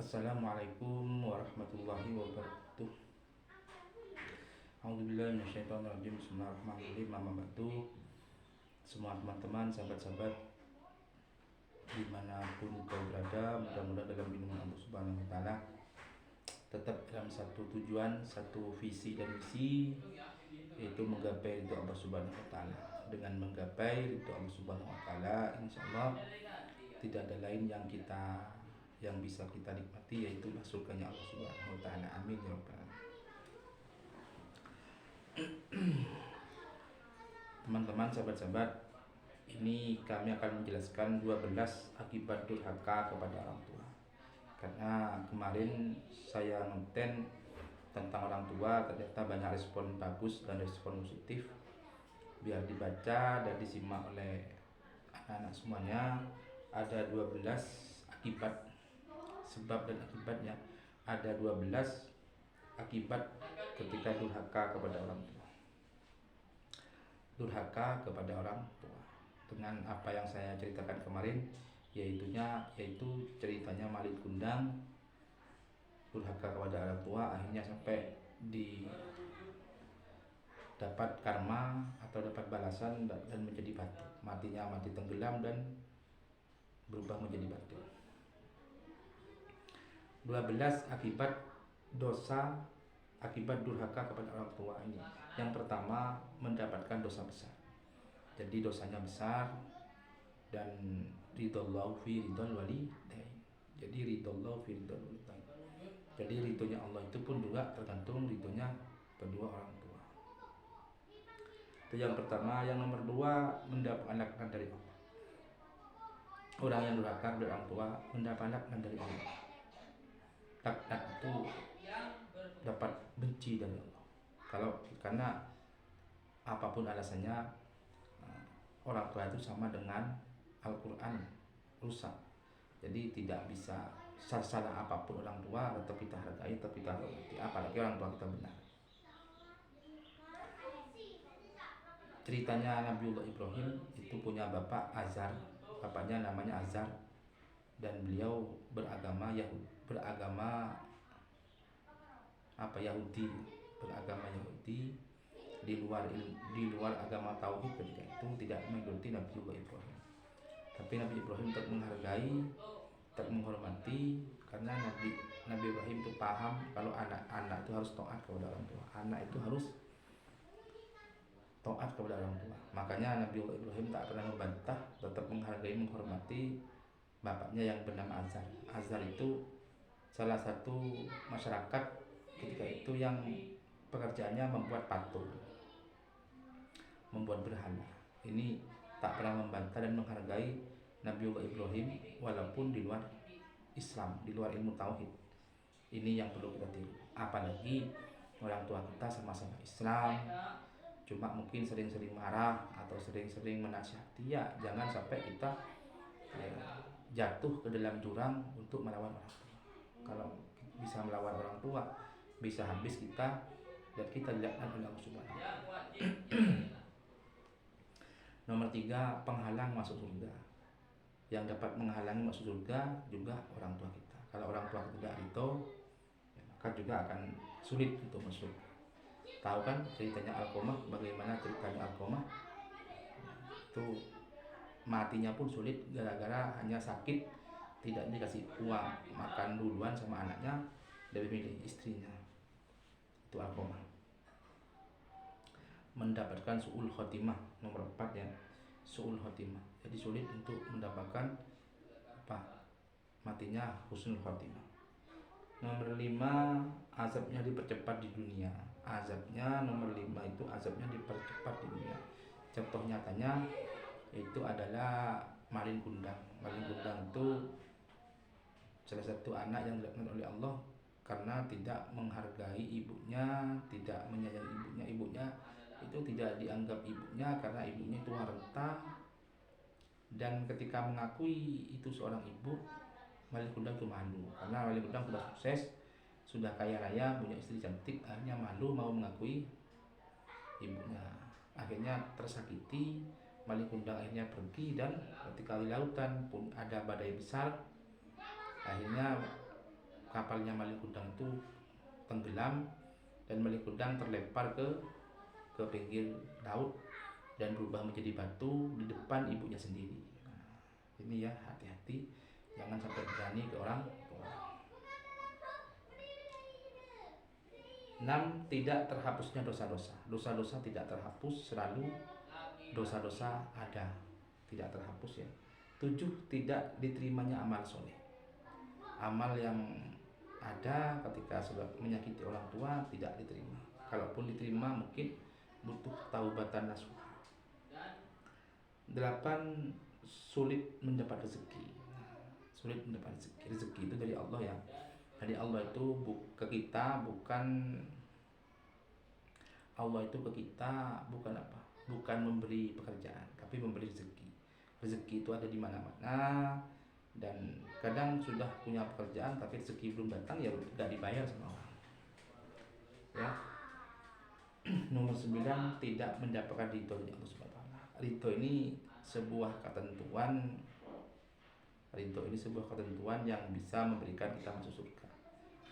Assalamualaikum warahmatullahi wabarakatuh. A'udzubillahi minasyaitonirrajim. Bismillahirrahmanirrahim. Amma ba'du. Semua teman-teman, sahabat-sahabat dimanapun kau berada, mudah-mudahan dalam lindungan Allah Subhanahu wa Ta'ala, tetap dalam satu tujuan, satu visi dan misi, yaitu menggapai ridho Allah Subhanahu wa Ta'ala. Dengan menggapai ridho Allah Subhanahu wa Ta'ala, insyaallah tidak ada lain yang bisa kita nikmati, yaitu surganya Allah Subhanahu wa Ta'ala. Amin ya rabbal alamin. Teman-teman, sahabat-sahabat, ini kami akan menjelaskan 12 akibat durhaka kepada orang tua. Karena kemarin saya ngonten tentang orang tua, ternyata banyak respon bagus dan respon positif. Biar dibaca dan disimak oleh anak-anak semuanya. Ada 12 akibat, sebab dan akibatnya. Ada 12 akibat ketika durhaka kepada orang tua. Durhaka kepada orang tua dengan apa yang saya ceritakan kemarin, yaitu ceritanya Malik Gundang durhaka kepada orang tua, akhirnya sampai dapat karma atau dapat balasan dan menjadi batu. Matinya mati tenggelam dan berubah menjadi batu. 12 akibat dosa akibat durhaka kepada orang tua ini. Yang pertama, mendapatkan dosa besar. Jadi dosanya besar, dan ridallahu fi ridal walidain. Jadi ridallahu fi ridal walidain. Jadi ridhonya Allah itu pun juga tergantung ridhonya kedua orang tua. Itu yang pertama. Yang nomor 2, mendapat laknat dari Allah. Orang yang durhaka kepada orang tua mendapat laknat dari Allah. Laknat itu dapat benci dari Allah. Karena apapun alasannya, orang tua itu sama dengan Al-Quran rusak. Jadi tidak bisa salah apapun orang tua tetap kita hargai, tetap kita hormati, apalagi orang tua kita benar. Ceritanya Nabiullah Ibrahim itu punya bapak Azar. Bapaknya namanya Azar, dan beliau beragama Yahudi, di luar agama tauhid. Ketika itu tidak mengikuti Nabiullah Ibrahim. Tapi Nabi Ibrahim tetap menghargai, tetap menghormati, karena Nabi Ibrahim itu paham kalau anak itu harus taat kepada orang tua. Anak itu harus taat kepada orang tua. Makanya Nabiullah Ibrahim tak pernah membantah, tetap menghargai, menghormati bapaknya yang bernama Azar. Azar itu salah satu masyarakat ketika itu yang pekerjaannya membuat patung, membuat berhala. Ini tak pernah membantah dan menghargai Nabiullah Ibrahim walaupun di luar Islam, di luar ilmu tauhid. Ini yang perlu kita tiru. Apalagi orang tua kita sama-sama Islam, cuma mungkin sering-sering marah atau sering-sering menasihati. Ya, jangan sampai kita jatuh ke dalam jurang untuk melawan orang tua. Kalau bisa melawan orang tua, bisa habis kita dan kita dilaknat oleh Allah Subhanahu wa Ta'ala. Nomor 3, penghalang masuk surga. Yang dapat menghalangi masuk surga juga orang tua kita. Kalau orang tua kita tidak ridho, maka juga akan sulit untuk masuk. Tahu kan ceritanya Alqamah, bagaimana ceritanya Alqamah? Itu matinya pun sulit gara-gara hanya sakit, tidak dikasih uang makan duluan sama anaknya, lebih milih istrinya. Itu Alqamah. Mendapatkan su'ul khotimah, nomor 4 ya, su'ul khotimah. Jadi sulit untuk mendapatkan matinya husnul khotimah. Nomor 5, azabnya dipercepat di dunia. Azabnya nomor 5 itu azabnya dipercepat di dunia. Contoh nyatanya itu adalah Malik Gundang. Malik Gundang itu salah satu anak yang dilaknat oleh Allah karena tidak menghargai ibunya, tidak menyayangi ibunya. Ibunya itu tidak dianggap ibunya karena ibunya itu renta. Dan ketika mengakui itu seorang ibu, Malik Gundang itu malu. Karena Malik Gundang sudah sukses, sudah kaya raya, punya istri cantik, akhirnya malu mau mengakui ibunya. Akhirnya tersakiti, Malik Gundang akhirnya pergi, dan ketika di lautan pun ada badai besar, akhirnya kapalnya Malin Kundang itu tenggelam dan Malin Kundang terlempar ke pinggir laut dan berubah menjadi batu di depan ibunya sendiri. Nah, ini ya, hati-hati jangan sampai berani ke orang tua. 6. Tidak terhapusnya dosa-dosa. Dosa-dosa tidak terhapus, selalu dosa-dosa ada, tidak terhapus ya. 7. Tidak diterimanya amal soleh. Amal yang ada ketika sudah menyakiti orang tua tidak diterima. Kalaupun diterima mungkin butuh taubatan nasuha. 8. Sulit mendapat rezeki. Sulit mendapat rezeki. Rezeki itu dari Allah ya. Dari Allah itu ke kita bukan Allah itu ke kita bukan apa? Bukan memberi pekerjaan, tapi memberi rezeki. Rezeki itu ada di mana-mana, dan kadang sudah punya pekerjaan tapi rezeki belum datang ya tidak dibayar sama orang. Ya. Nomor 9. Tidak mendapatkan ridho dari Allah Subhanahu wa taala. Ridho ini sebuah ketentuan. Ridho ini sebuah ketentuan yang bisa memberikan kita masuk surga.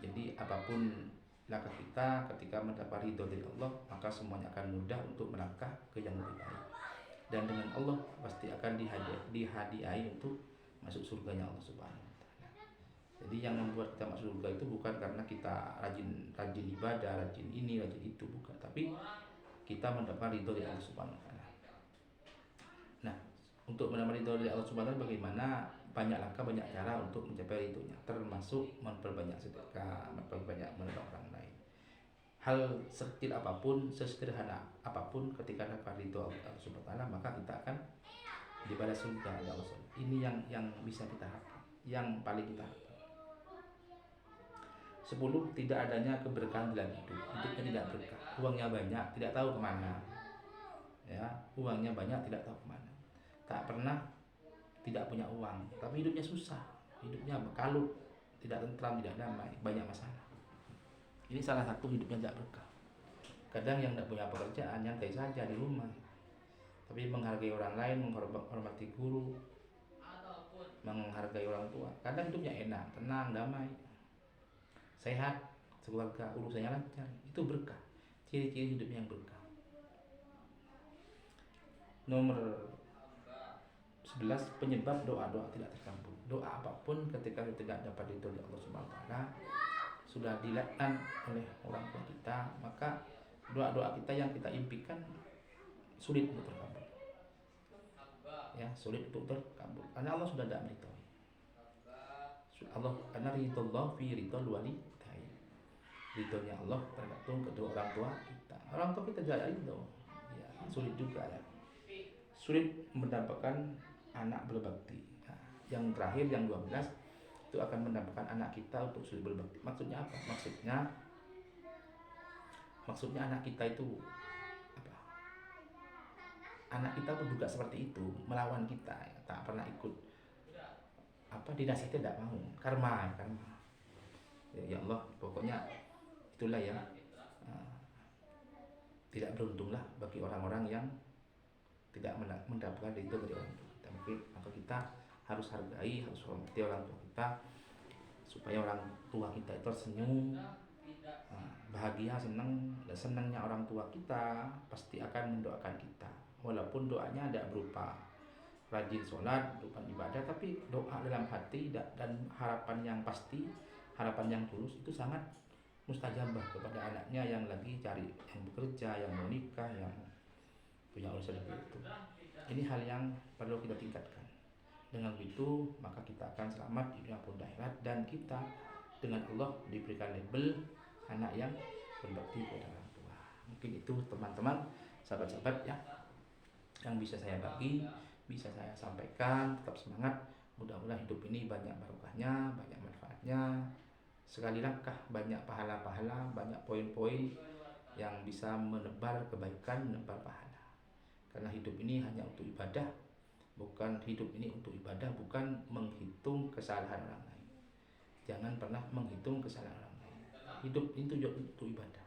Jadi apapun langkah kita ketika mendapat ridho dari Allah, maka semuanya akan mudah untuk melangkah ke yang lebih baik. Dan dengan Allah pasti akan dihadiahi untuk masuk surganya Allah Subhanahu wa taala. Jadi yang membuat kita masuk surga itu bukan karena kita rajin ibadah, rajin ini, rajin itu, bukan, tapi kita mendapat ridho dari Allah Subhanahu wa taala. Nah, untuk mendapat ridho dari Allah Subhanahu wa taala bagaimana? Banyak langkah, banyak cara untuk mencapai ridhonya, termasuk memperbanyak sedekah, memperbanyak menolong orang lain. Hal sekecil apapun, sesederhana apapun, ketika dapat ridho Allah Subhanahu wa taala, maka kita akan dibalas surga Allah. Ini yang bisa kita harapkan, yang paling kita harapkan. 10. Tidak adanya keberkahan dalam hidup. Hidupnya tidak berkah. Uangnya banyak, tidak tahu kemana. Ya, uangnya banyak, tidak tahu kemana. Tak pernah tidak punya uang, tapi hidupnya susah, hidupnya kalut, tidak tentram, tidak damai, banyak masalah. Ini salah satu hidupnya tidak berkah. Kadang yang tidak punya pekerjaan, nyantai saja di rumah, tapi menghargai orang lain, menghormati guru, menghargai orang tua. Kadang hidupnya enak, tenang, damai, sehat, keluarga urusannya lancar. Itu berkah, ciri-ciri hidupnya yang berkah. Nomor 11. Penyebab doa-doa tidak terkabul. Doa apapun ketika kita tidak dapat ridho dari Allah Subhanahu wa taala, sudah dilakukan oleh orang tua kita, maka doa-doa kita yang kita impikan sulit untuk terkabul. Ya, sulit untuk terkabul karena Allah sudah tidak meridhoi. Allah, karena ridho Allah fi ridhol walidain. Ridhonya Allah tergantung kedua orang tua kita. Orang tua kita tidak ridho, ya sulit juga ya. Sulit mendapatkan anak berbakti. Nah, yang terakhir yang 12 itu akan mendapatkan anak kita untuk sulit berbakti. Maksudnya apa? Maksudnya anak kita itu apa? Anak kita pun juga seperti itu, melawan kita, ya, tak pernah ikut apa dinasihati, tidak mau. Karma. Ya Allah, pokoknya itulah ya. Tidak beruntunglah bagi orang-orang yang tidak mendapatkan ridho dari orang tua. Maka kita harus hargai, harus hormati orang tua kita, supaya orang tua kita itu tersenyum, bahagia, senang. Dan senangnya orang tua kita pasti akan mendoakan kita, walaupun doanya tidak berupa rajin sholat, berupa ibadah, tapi doa dalam hati dan harapan yang pasti, harapan yang tulus itu sangat mustajabah kepada anaknya yang lagi cari, yang bekerja, yang mau nikah, yang punya urusan seperti itu. Ini hal yang perlu kita tingkatkan. Dengan begitu maka kita akan selamat di dunia maupun akhirat, dan kita dengan Allah diberikan label anak yang berbakti kepada orang tua. Mungkin itu teman-teman, sahabat-sahabat ya, yang bisa saya bagi, bisa saya sampaikan. Tetap semangat, mudah-mudahan hidup ini banyak barokahnya, banyak manfaatnya. Sekali langkah banyak pahala-pahala, banyak poin-poin yang bisa menebar kebaikan, menebar pahala. Karena hidup ini hanya untuk ibadah, bukan hidup ini untuk ibadah, bukan menghitung kesalahan orang lain. Jangan pernah menghitung kesalahan orang lain. Hidup ini untuk ibadah.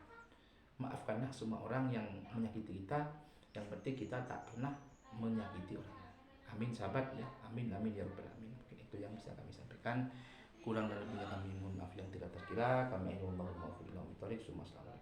Maafkanlah semua orang yang menyakiti kita, yang penting kita tak pernah menyakiti orang lain. Amin sahabat ya, amin ya rabbal alamin. Mungkin itu yang bisa kami sampaikan. Kurang dan lebihnya kami mohon maaf yang tidak terkira. Kami ayyuhallahul muwaffiq ila aqwamit thoriq.